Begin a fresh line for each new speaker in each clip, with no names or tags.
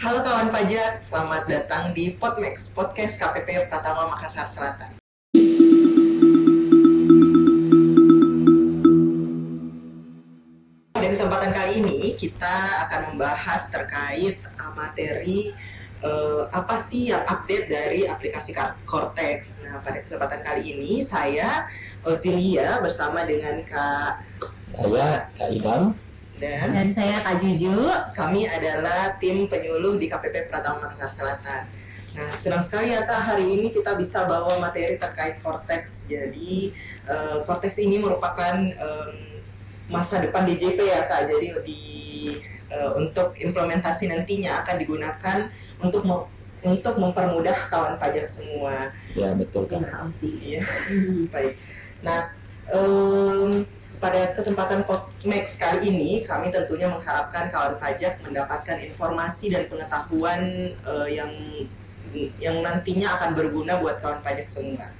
Halo kawan pajak, selamat datang di Podmax, podcast KPP Pratama Makassar Selatan. Pada kesempatan kali ini kita akan membahas terkait materi apa sih yang update dari aplikasi Cortex. Nah, pada kesempatan kali ini saya Zilia bersama dengan
Kak Idam
dan
saya Kak Juju.
Kami adalah tim penyuluh di KPP Pratama Makassar Selatan. Nah, senang sekali ya Kak, hari ini kita bisa bawa materi terkait Cortex. Jadi, Cortex ini merupakan masa depan DJP ya Kak. Jadi, untuk implementasi nantinya akan digunakan untuk mempermudah kawan pajak semua.
Ya, betul Kak.
Iya, baik. Nah, pada kesempatan Podmax kali ini, kami tentunya mengharapkan kawan pajak mendapatkan informasi dan pengetahuan yang nantinya akan berguna buat kawan pajak semua.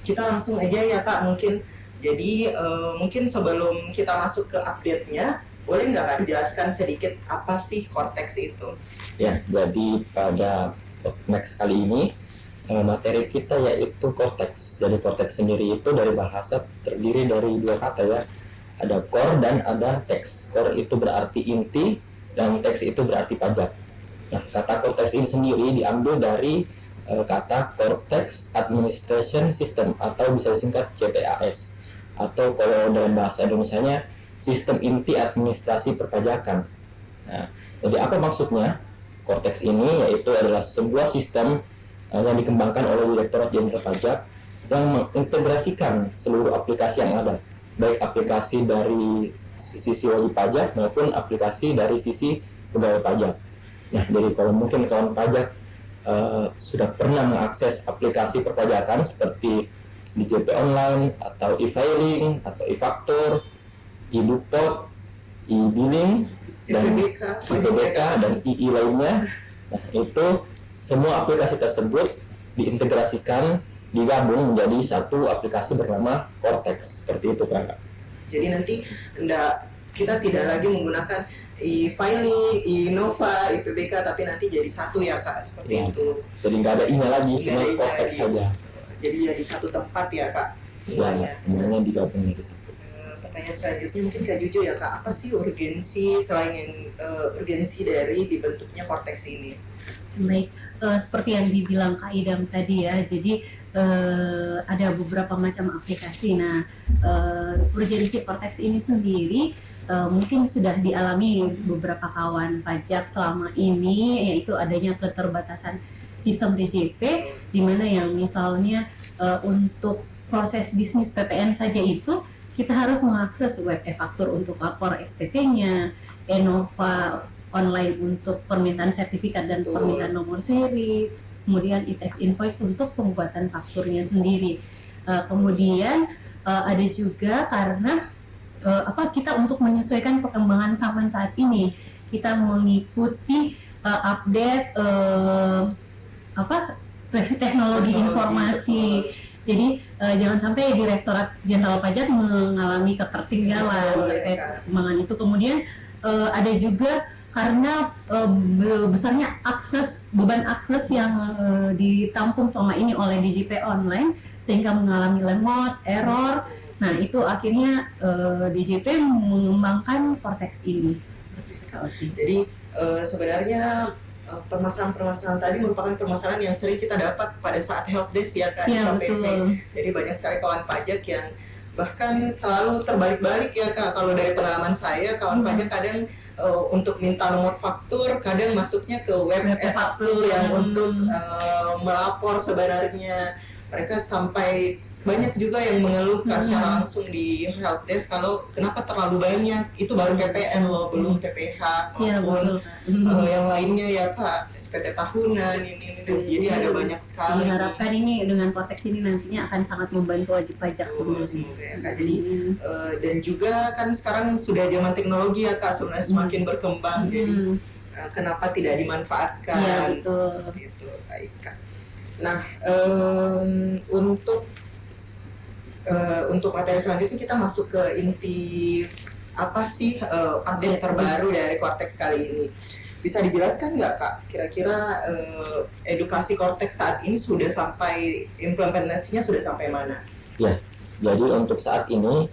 Kita langsung aja ya Kak, mungkin. Jadi mungkin sebelum kita masuk ke update-nya, boleh nggak Kak dijelaskan sedikit apa sih Cortex itu?
Ya, jadi pada Podmax kali ini materi kita yaitu Cortex. Jadi Cortex sendiri itu dari bahasa terdiri dari dua kata ya. Ada core dan ada text. Core itu berarti inti dan text itu berarti pajak. Nah, kata Cortex ini sendiri diambil dari kata Cortex Administration System atau bisa disingkat CPAS. Atau kalau dalam bahasa Indonesianya sistem inti administrasi perpajakan. Nah, jadi apa maksudnya? Cortex ini yaitu adalah sebuah sistem yang dikembangkan oleh Direktorat Jenderal Pajak yang mengintegrasikan seluruh aplikasi yang ada, baik aplikasi dari sisi wajib pajak maupun aplikasi dari sisi pegawai pajak. Nah, jadi kalau mungkin kawan pajak sudah pernah mengakses aplikasi perpajakan seperti DJP Online atau e-filing atau e-faktur, e-bukpot, e-billing, dan IPBK dan II lainnya. Nah, itu semua aplikasi tersebut diintegrasikan, digabung menjadi satu aplikasi bernama Cortex. Seperti itu Kak.
Jadi nanti kita tidak lagi menggunakan e-filing, e-nova, IPBK, tapi nanti jadi satu ya Kak, seperti
Ya,
itu.
jadi nggak ada email lagi, cuma Cortex saja.
Jadi jadi satu tempat ya Kak.
Ya, semuanya digabung menjadi satu.
Pertanyaan selanjutnya mungkin Kak Juju ya Kak, apa sih urgensi selain yang urgensi dari dibentuknya Cortex ini?
Baik, seperti yang dibilang Kak Idam tadi ya, jadi ada beberapa macam aplikasi. Nah, urgensi Cortex ini sendiri mungkin sudah dialami beberapa kawan pajak selama ini, yaitu adanya keterbatasan sistem DJP, di mana yang misalnya untuk proses bisnis PPN saja itu kita harus mengakses web e-faktur untuk lapor SPT-nya, e-nova online untuk permintaan sertifikat dan permintaan nomor seri, kemudian e-tax invoice untuk pembuatan fakturnya sendiri. Kemudian ada juga karena kita untuk menyesuaikan perkembangan zaman saat ini, kita mengikuti update teknologi informasi. Jadi jangan sampai Direktorat Jenderal Pajak mengalami ketertinggalan terkait perkembangan itu. Kemudian ada juga karena besarnya beban akses yang ditampung selama ini oleh DJP Online sehingga mengalami lemot, error. Nah, itu akhirnya DJP mengembangkan Cortex ini.
Jadi sebenarnya permasalahan-permasalahan tadi merupakan permasalahan yang sering kita dapat pada saat helpdesk ya Kak, di KPP. Jadi banyak sekali kawan pajak yang bahkan selalu terbalik-balik ya Kak. Kalau dari pengalaman saya, kawan pajak kadang untuk minta nomor faktur, kadang masuknya ke web e-faktur yang untuk melapor. Sebenarnya mereka sampai banyak juga yang mengeluh secara langsung di helpdesk kalau kenapa terlalu banyak, itu baru PPN loh, belum PPH maupun yang lainnya ya Kak, SPT tahunan ini. Jadi ada banyak sekali.
Diharapkan ini dengan Cortex ini nantinya akan sangat membantu wajib pajak semua.
Semoga ya Kak. Jadi dan juga kan sekarang sudah zaman teknologi ya Kak, sebenarnya semakin berkembang. Jadi kenapa tidak dimanfaatkan?
Iya, betul.
Gitu, baik Kak. Nah, untuk materi selanjutnya kita masuk ke inti apa sih update terbaru dari Cortex kali ini. bisa dijelaskan nggak Kak, kira-kira edukasi Cortex saat ini sudah sampai, implementasinya sudah sampai mana?
Ya, jadi untuk saat ini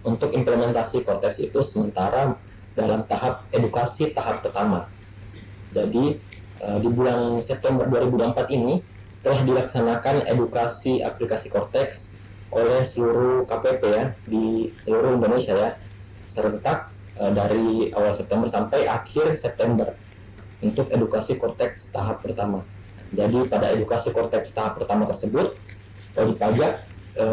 untuk implementasi Cortex itu sementara dalam tahap edukasi tahap pertama. Jadi di bulan September 2024 ini telah dilaksanakan edukasi aplikasi Cortex oleh seluruh KPP ya di seluruh Indonesia ya, serentak dari awal September sampai akhir September untuk edukasi Cortex tahap pertama. Jadi pada edukasi Cortex tahap pertama tersebut, wajib pajak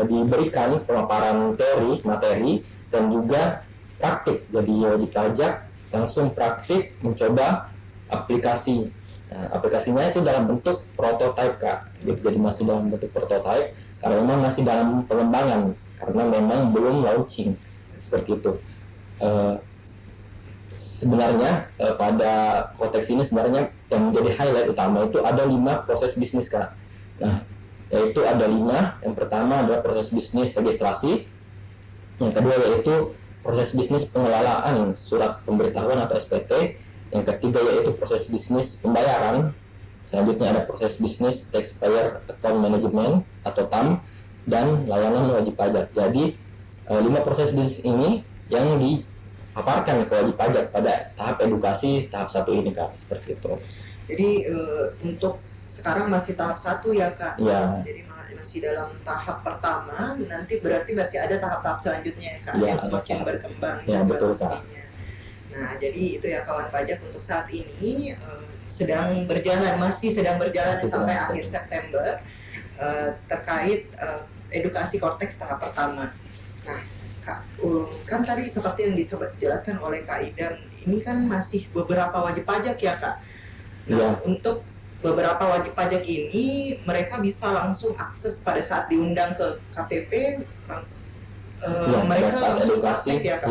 diberikan pemaparan teori, materi, dan juga praktik. Jadi wajib pajak langsung praktik mencoba aplikasi. Nah, aplikasinya itu dalam bentuk prototype Kak. Jadi masih dalam bentuk prototype karena memang masih dalam pengembangan karena memang belum launching seperti itu. Sebenarnya pada konteks ini sebenarnya yang menjadi highlight utama itu ada 5 proses bisnis Kak. Nah, yaitu ada 5. Yang pertama adalah proses bisnis registrasi. Yang kedua yaitu proses bisnis pengelolaan surat pemberitahuan atau SPT. Yang ketiga yaitu proses bisnis pembayaran. Selanjutnya ada proses bisnis taxpayer account management atau TAM dan layanan wajib pajak. Jadi 5 proses bisnis ini yang dipaparkan ke wajib pajak pada tahap edukasi tahap 1 ini Kak, seperti itu.
Jadi untuk sekarang masih tahap 1 ya Kak.
Ya.
Jadi masih dalam tahap pertama, nanti berarti masih ada tahap-tahap selanjutnya ya Kak,
ya,
yang semakin berkembang
ya,
juga
betul,
pastinya. Nah, jadi itu ya kawan pajak untuk saat ini sedang berjalan, masih sedang berjalan sampai akhir September terkait edukasi Cortex tahap pertama. Nah, Kak, kan tadi seperti yang dijelaskan oleh Kak Idam, ini kan masih beberapa wajib pajak ya Kak. Nah, untuk beberapa wajib pajak ini mereka bisa langsung akses pada saat diundang ke KPP, mereka
saat
langsung
edukasi
praktek ya Kak,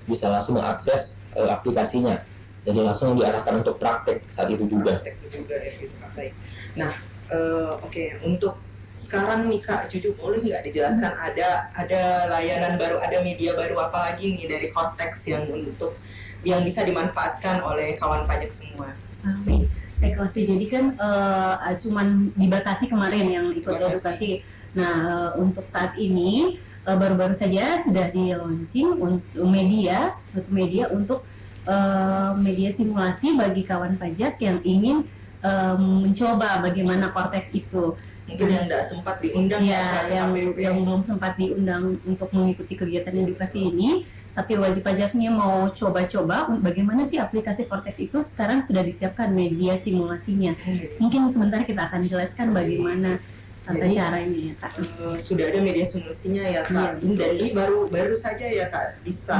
bisa langsung mengakses aplikasinya. Jadi langsung diarahkan untuk praktek saat itu juga.
Praktek juga ya gitu Kak. Baik. Nah, oke. Untuk sekarang nih Kak, Juju boleh nggak dijelaskan ada layanan baru, ada media baru apa lagi nih dari Cortex yang bisa dimanfaatkan oleh kawan pajak semua?
Edukasi, jadi kan cuman dibatasi kemarin yang ikut edukasi. Nah, untuk saat ini baru-baru saja sudah di launching untuk media untuk media simulasi bagi kawan pajak yang ingin mencoba bagaimana Cortex itu.
Mungkin yang tidak sempat diundang
yang belum sempat diundang untuk mengikuti kegiatan edukasi ini, tapi wajib pajaknya mau coba-coba bagaimana sih aplikasi Cortex itu. Sekarang sudah disiapkan media simulasinya. Mungkin sebentar kita akan jelaskan bagaimana tata caranya ya Kak.
Sudah ada media simulasinya ya Kak. Dan ini baru saja ya Kak, bisa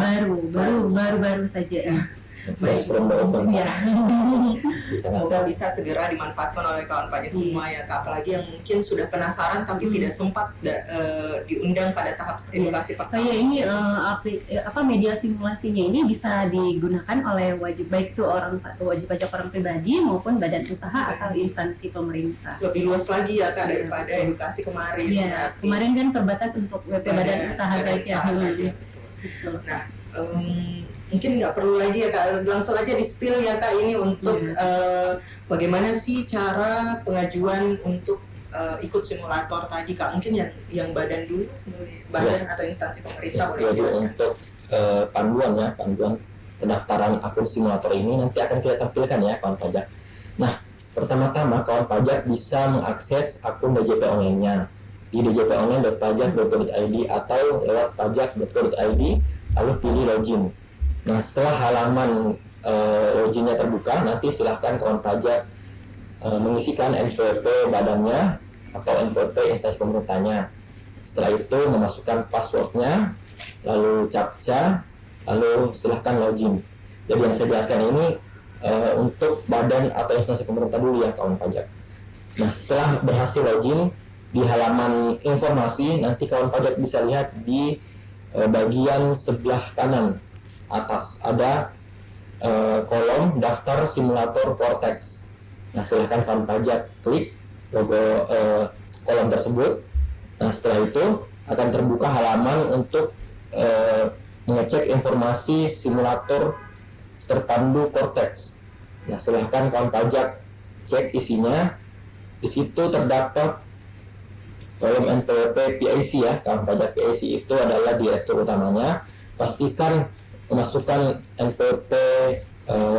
baru saja.
Ya. Semoga bisa segera dimanfaatkan oleh kawan pajak semua ya Kak. Apalagi yang mungkin sudah penasaran tapi tidak sempat diundang pada tahap edukasi pertama.
Ini media simulasinya ini bisa digunakan oleh baik itu wajib pajak orang pribadi maupun badan usaha atau instansi pemerintah.
Lebih luas lagi ya Kak daripada edukasi kemarin.
Ya, kemarin kan terbatas untuk badan usaha saja.
Nah, mungkin nggak perlu lagi ya Kak, langsung aja di spill ya Kak ini untuk bagaimana sih cara pengajuan untuk ikut simulator tadi Kak. Mungkin yang badan dulu, badan atau instansi pemerintah boleh dijelaskan.
Untuk panduan pendaftaran akun simulator ini nanti akan kita tampilkan ya kawan pajak. Nah, pertama-tama kawan pajak bisa mengakses akun DJP online-nya di djponline.pajak.go.id atau lewat pajak.go.id lalu pilih login. Nah, setelah halaman loginnya terbuka, nanti silahkan kawan pajak mengisikan NPWP badannya atau NPWP instansi pemerintahnya. Setelah itu memasukkan passwordnya, lalu CAPTCA, lalu silahkan login. Jadi yang saya jelaskan ini untuk badan atau instansi pemerintah dulu ya kawan pajak. Nah, setelah berhasil login di halaman informasi, nanti kawan pajak bisa lihat di bagian sebelah kanan atas ada kolom daftar simulator Cortex. Nah, silahkan kawan pajak klik logo kolom tersebut. Nah, setelah itu akan terbuka halaman untuk mengecek informasi simulator terpandu Cortex. Nah, silahkan kawan pajak cek isinya. Di situ terdapat kolom NPWP PIC ya, kawan pajak PIC itu adalah direktur utamanya. Pastikan memasukkan NPWP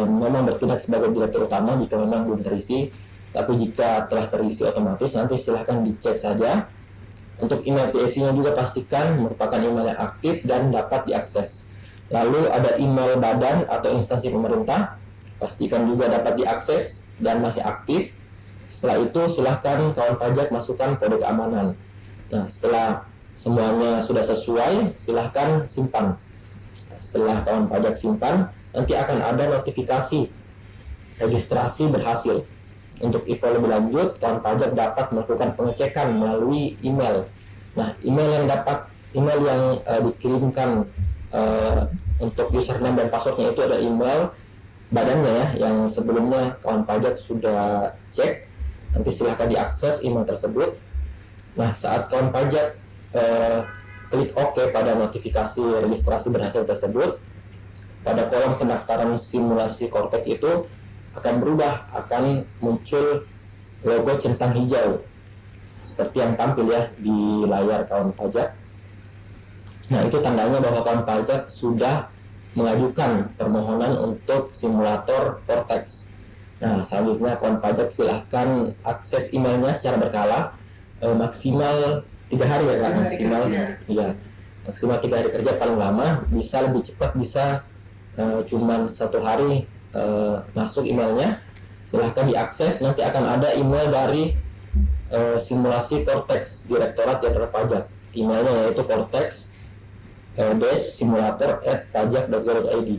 memang bertindak sebagai direktur utama jika memang belum terisi. Tapi jika telah terisi otomatis nanti silahkan dicek saja. Untuk email PIC-nya juga pastikan merupakan email yang aktif dan dapat diakses. Lalu ada email badan atau instansi pemerintah, pastikan juga dapat diakses dan masih aktif. Setelah itu silahkan kawan pajak masukkan kode keamanan. Nah, setelah semuanya sudah sesuai, silahkan simpan. Setelah kawan pajak simpan, nanti akan ada notifikasi registrasi berhasil. Untuk info lebih lanjut, kawan pajak dapat melakukan pengecekan melalui email. Nah, email yang dikirimkan untuk username dan passwordnya itu ada email badannya ya, yang sebelumnya kawan pajak sudah cek. Nanti silahkan diakses email tersebut. Nah, saat kawan pajak klik OK pada notifikasi registrasi berhasil tersebut, pada kolom pendaftaran simulasi Cortex itu akan berubah, akan muncul logo centang hijau seperti yang tampil ya di layar kawan pajak. Nah, itu tandanya bahwa kawan pajak sudah mengajukan permohonan untuk simulator Cortex. Nah, selanjutnya kawan pajak silahkan akses emailnya secara berkala, maksimal 3 hari ya kan? Maksimal 3 hari kerja paling lama. Bisa lebih cepat, bisa cuman 1 hari masuk emailnya. Silahkan diakses, nanti akan ada email dari simulasi Cortex Direktorat Jenderal Pajak. Emailnya yaitu cortex-simulator@pajak.go.id.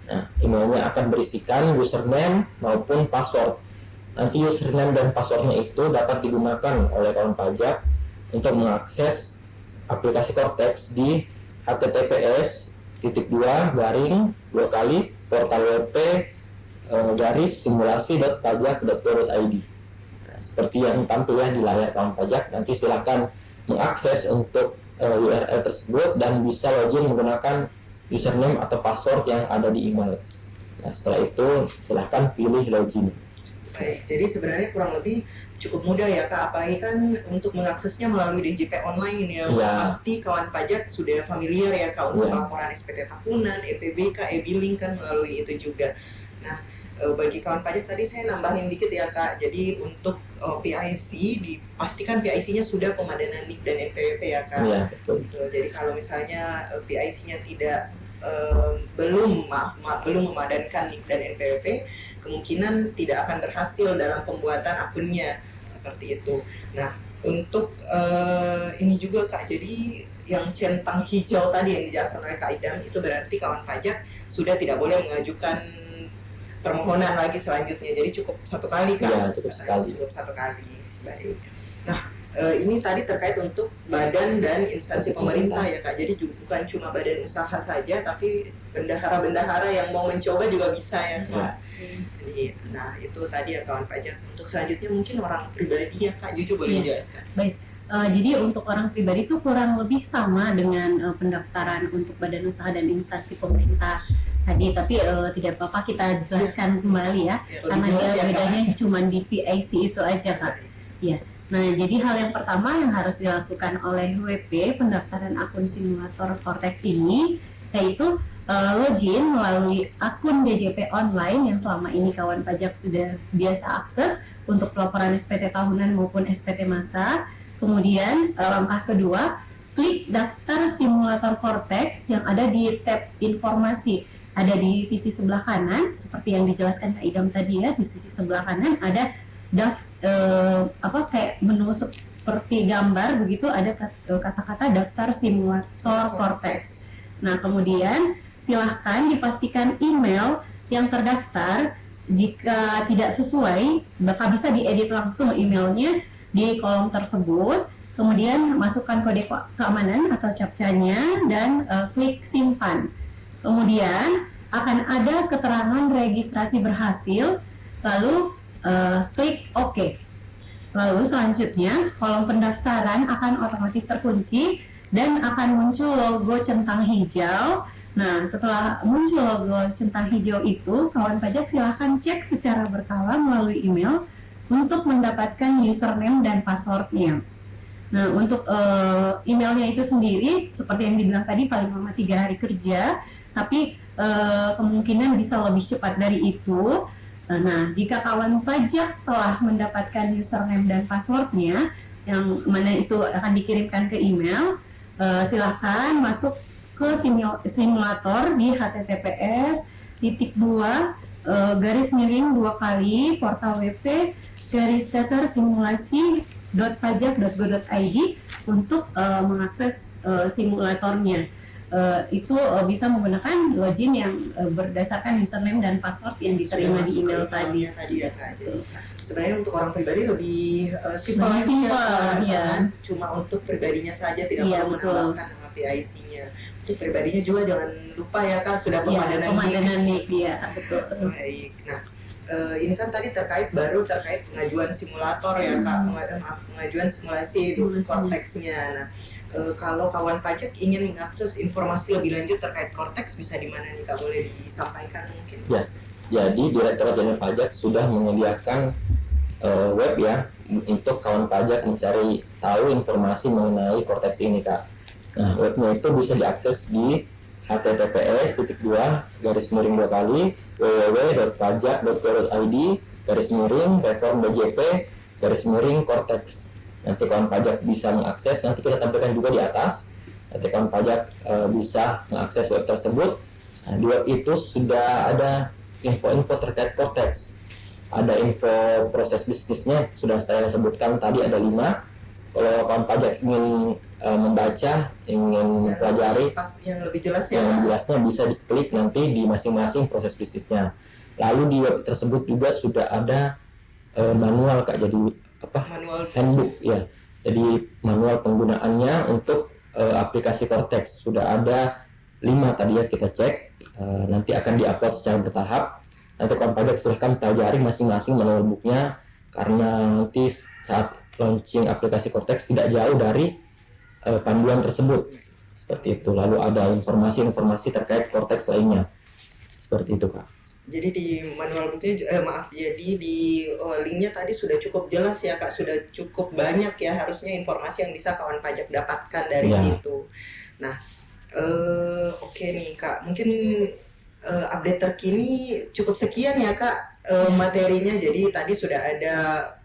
Nah, emailnya akan berisikan username maupun password. Nanti username dan passwordnya itu dapat digunakan oleh kawan pajak untuk mengakses aplikasi Cortex di https://portal-wp-simulasi.pajak.go.id. Nah, seperti yang tampil ya di layar kawan pajak. Nanti silahkan mengakses untuk URL tersebut dan bisa login menggunakan username atau password yang ada di email. Nah, setelah itu silahkan pilih login.
Baik, jadi sebenarnya kurang lebih cukup mudah ya Kak, apalagi kan untuk mengaksesnya melalui DJP online ini ya. Pasti kawan pajak sudah familiar ya Kak untuk laporan SPT tahunan, EPBK, e-billing kan melalui itu juga. Nah, bagi kawan pajak tadi saya nambahin dikit ya Kak, jadi untuk PIC dipastikan PIC-nya sudah pemadanan NIK dan NPWP ya Kak.
Iya, betul.
Jadi kalau misalnya PIC-nya belum memadankan NIK dan NPWP, kemungkinan tidak akan berhasil dalam pembuatan akunnya seperti itu. Nah, untuk ini juga Kak, jadi yang centang hijau tadi yang dijelaskan oleh Kak Idam itu berarti kawan pajak sudah tidak boleh mengajukan permohonan lagi selanjutnya. Jadi cukup 1 kali Kak.
Ya, cukup
1 kali. Baik. Nah, ini tadi terkait untuk badan dan instansi pemerintah ya Kak. Jadi bukan cuma badan usaha saja, tapi bendahara-bendahara yang mau mencoba juga bisa ya Kak. Jadi, nah itu tadi ya kawan pajak. Untuk selanjutnya mungkin orang pribadi ya Kak, Juju boleh dijelaskan.
Baik. Jadi untuk orang pribadi itu kurang lebih sama dengan pendaftaran untuk badan usaha dan instansi pemerintah tadi, tapi tidak apa-apa kita jelaskan kembali ya, karena dia bedanya cuma di PIC itu aja Kak. Ya. Nah, jadi hal yang pertama yang harus dilakukan oleh WP pendaftaran akun simulator Cortex ini yaitu login melalui akun DJP online yang selama ini kawan pajak sudah biasa akses untuk pelaporan SPT tahunan maupun SPT masa. Kemudian langkah kedua, klik daftar simulator Cortex yang ada di tab informasi. Ada di sisi sebelah kanan seperti yang dijelaskan Kak Idam tadi ya, di sisi sebelah kanan ada kayak menu seperti gambar begitu, ada kata-kata daftar simulator Cortex. Nah, kemudian silahkan dipastikan email yang terdaftar. Jika tidak sesuai, maka bisa diedit langsung emailnya di kolom tersebut. Kemudian masukkan kode keamanan atau captcha-nya dan klik simpan. Kemudian akan ada keterangan registrasi berhasil, lalu klik OK. Lalu selanjutnya kolom pendaftaran akan otomatis terkunci dan akan muncul logo centang hijau Nah, setelah muncul logo centang hijau itu, kawan pajak silahkan cek secara berkala melalui email untuk mendapatkan username dan passwordnya. Nah, untuk emailnya itu sendiri, seperti yang dibilang tadi, paling lama 3 hari kerja, tapi kemungkinan bisa lebih cepat dari itu. Nah, jika kawan pajak telah mendapatkan username dan passwordnya, yang mana itu akan dikirimkan ke email, silahkan masuk ke simulator di https://2 portal wp-simulasi.pajak.go.id untuk mengakses simulatornya. Itu bisa menggunakan login yang berdasarkan username dan password yang diterima di email tadi
ya Kak. Jadi sebenarnya untuk orang pribadi lebih simpel ya. Cuma untuk pribadinya saja, tidak perlu menambahkan nama PIC-nya. Untuk pribadinya juga jangan lupa ya Kak, sudah pemadanan
NIK ya, betul.
Baik. Nah, ini kan tadi terkait pengajuan simulator ya Kak, pengajuan simulasi Cortex-nya. Nah, kalau kawan pajak ingin mengakses informasi lebih lanjut terkait Cortex, bisa di mana nih Kak? Boleh disampaikan mungkin?
Ya, jadi Direktorat Jenderal Pajak sudah menyediakan web ya untuk kawan pajak mencari tahu informasi mengenai Cortex ini Kak. Nah, webnya itu bisa diakses di https://www.pajak.go.id/reform-bjp/cortex. Nanti kawan pajak bisa mengakses, nanti kita tampilkan juga di atas. Nanti kawan pajak bisa mengakses web tersebut. Nah, di web itu sudah ada info-info terkait Cortex. Ada info proses bisnisnya, sudah saya sebutkan tadi ada 5. Kalau kawan pajak ingin membaca, ingin mempelajari
yang lebih jelas ya,
yang jelasnya bisa diklik nanti di masing-masing proses bisnisnya. Lalu di web tersebut juga sudah ada manual Kak, jadi
manual
handbook ya. Jadi manual penggunaannya untuk aplikasi Cortex sudah ada 5 tadi ya, kita cek. Nanti akan diupload secara bertahap. Nanti kawan pajak silahkan pelajari masing-masing manual booknya, karena nanti saat launching aplikasi Cortex tidak jauh dari panduan tersebut, seperti itu. Lalu ada informasi-informasi terkait Cortex lainnya, seperti itu Kak.
Jadi di manual booknya jadi di linknya tadi sudah cukup jelas ya Kak, sudah cukup banyak ya harusnya informasi yang bisa kawan pajak dapatkan dari situ. Nah, oke nih Kak, mungkin update terkini cukup sekian ya Kak materinya. Jadi tadi sudah ada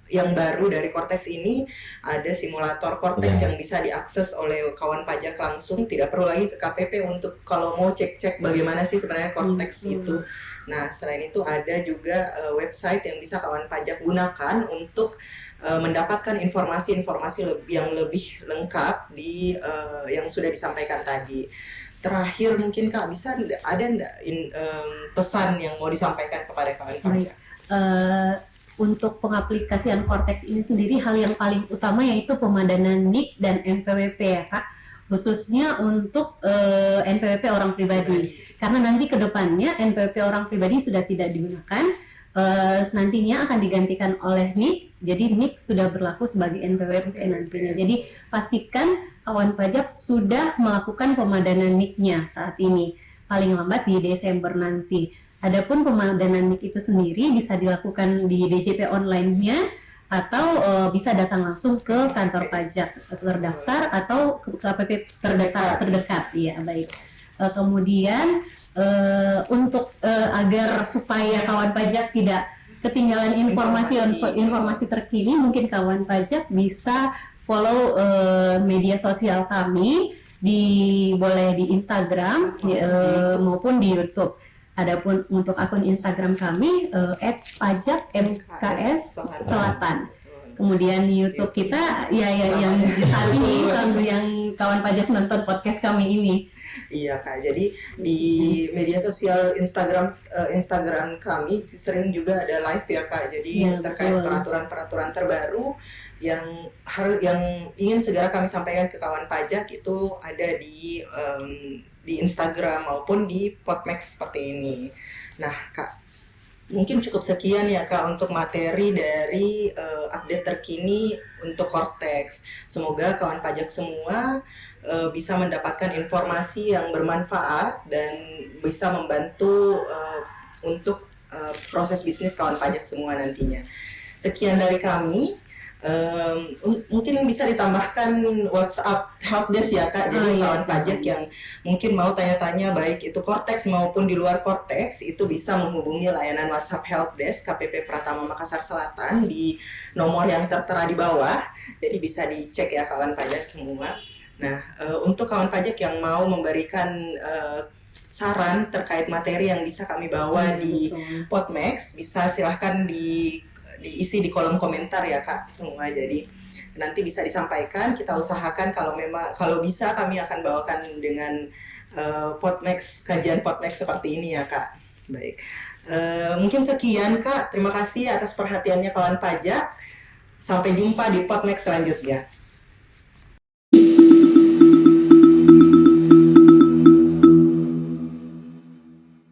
yang baru dari Cortex ini, ada simulator Cortex yang bisa diakses oleh kawan pajak langsung, tidak perlu lagi ke KPP untuk kalau mau cek-cek bagaimana sih sebenarnya Cortex itu. Nah, selain itu ada juga website yang bisa kawan pajak gunakan untuk mendapatkan informasi-informasi yang lebih lengkap di yang sudah disampaikan tadi. Terakhir mungkin Kak, bisa ada pesan yang mau disampainkan kepada kawan pajak?
Untuk pengaplikasian Cortex ini sendiri, hal yang paling utama yaitu pemadanan NIK dan NPWP ya Kak, khususnya untuk NPWP orang pribadi. Karena nanti ke depannya NPWP orang pribadi sudah tidak digunakan, nantinya akan digantikan oleh NIK, jadi NIK sudah berlaku sebagai NPWP nantinya. Jadi pastikan kawan pajak sudah melakukan pemadanan NIK-nya saat ini, paling lambat di Desember nanti. Adapun pemadanan NIK itu sendiri bisa dilakukan di DJP online-nya atau bisa datang langsung ke kantor pajak terdaftar atau ke KPP terdekat. Iya, baik. Kemudian untuk agar supaya kawan pajak tidak ketinggalan informasi terkini, mungkin kawan pajak bisa follow media sosial kami boleh di Instagram maupun di YouTube. Adapun untuk akun Instagram kami @pajak_mks Selatan. Kemudian YouTube kita yang saat ini yang kawan pajak nonton podcast kami ini.
Iya Kak, jadi di media sosial Instagram kami sering juga ada live ya Kak. Jadi terkait peraturan-peraturan terbaru yang ingin segera kami sampaikan ke kawan pajak itu ada di Instagram maupun di Podmax seperti ini. Nah Kak, Mungkin cukup sekian ya Kak untuk materi dari update terkini untuk Cortex. Semoga kawan pajak semua bisa mendapatkan informasi yang bermanfaat dan bisa membantu untuk proses bisnis kawan pajak semua nantinya. Sekian dari kami. Mungkin bisa ditambahkan WhatsApp helpdesk ya Kak. Jadi kawan pajak yang mungkin mau tanya-tanya baik itu Cortex maupun di luar Cortex itu bisa menghubungi layanan WhatsApp helpdesk KPP Pratama Makassar Selatan di nomor yang tertera di bawah. Jadi bisa dicek ya kawan pajak semua. Nah, untuk kawan pajak yang mau memberikan saran terkait materi yang bisa kami bawa di Podmax, bisa silahkan diisi di kolom komentar ya Kak semua. Jadi nanti bisa disampaikan, kita usahakan kalau bisa kami akan bawakan dengan Podmax, kajian Podmax seperti ini ya Kak. Baik, mungkin sekian Kak, terima kasih atas perhatiannya kawan pajak, sampai jumpa di Podmax selanjutnya.